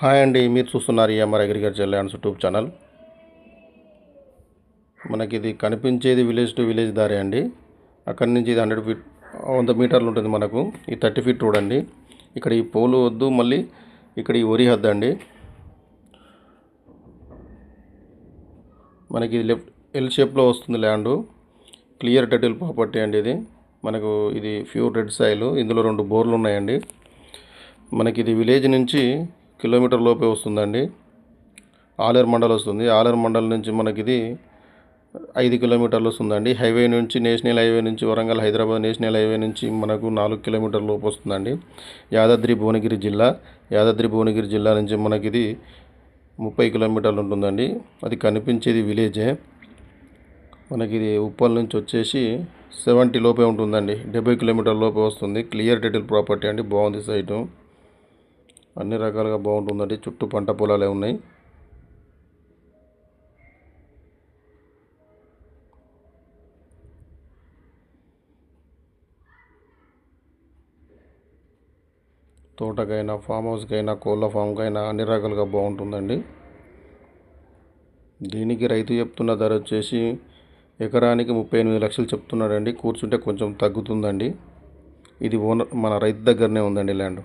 Hi అండి, మీరు చూస్తున్నారు EMR agriculture lands YouTube channel. మనకి ఇది కనిపించేది విలేజ్ టు విలేజ్ దారి అండి. అక్కడి నుంచి ఇది 100 ఫీట్ 100 మీటర్లు ఉంటుంది మనకు. ఈ 30 ఫీట్ రోడ్ అండి. ఇక్కడ ఈ పోలు వద్దు, మళ్ళీ ఇక్కడ ఈ వరి హద్దు అండి. మనకి ఇది లెఫ్ట్ ఎల్ షేప్లో వస్తుంది ల్యాండ్. క్లియర్ టైటిల్ ప్రాపర్టీ అండి ఇది. మనకు ఇది ప్యూర్ రెడ్ సాయిల్. ఇందులో 2 బోర్లు ఉన్నాయండి. మనకి ఇది విలేజ్ నుంచి కిలోమీటర్ లోపే వస్తుందండి. ఆలేరు మండల్ వస్తుంది. ఆలేరు మండల్ నుంచి మనకి ఇది 5 కిలోమీటర్లు వస్తుందండి. హైవే నుంచి, నేషనల్ హైవే నుంచి, వరంగల్ హైదరాబాద్ నేషనల్ హైవే నుంచి మనకు 4 కిలోమీటర్ల లోపు వస్తుందండి. యాదాద్రి భువనగిరి జిల్లా నుంచి మనకి ఇది 30 కిలోమీటర్లు ఉంటుందండి. అది కనిపించేది విలేజే. మనకి ఇది ఉప్పల్ నుంచి వచ్చేసి 70 లోపే ఉంటుందండి. 70 కిలోమీటర్ల లోపే వస్తుంది. క్లియర్ టైటిల్ ప్రాపర్టీ అండి. బాగుంది సైటు, అన్ని రకాలుగా బాగుంటుందండి. చుట్టూ పంట పొలాలే ఉన్నాయి. తోటకైనా, ఫామ్ హౌస్కైనా, కోళ్ళ ఫామ్కైనా అన్ని రకాలుగా బాగుంటుందండి. దీనికి రైతు చెప్తున్న ధర వచ్చేసి ఎకరానికి 38 లక్షలు చెప్తున్నాడండి. కూర్చుంటే కొంచెం తగ్గుతుందండి. ఇది మన రైతు దగ్గరనే ఉందండి ల్యాండ్.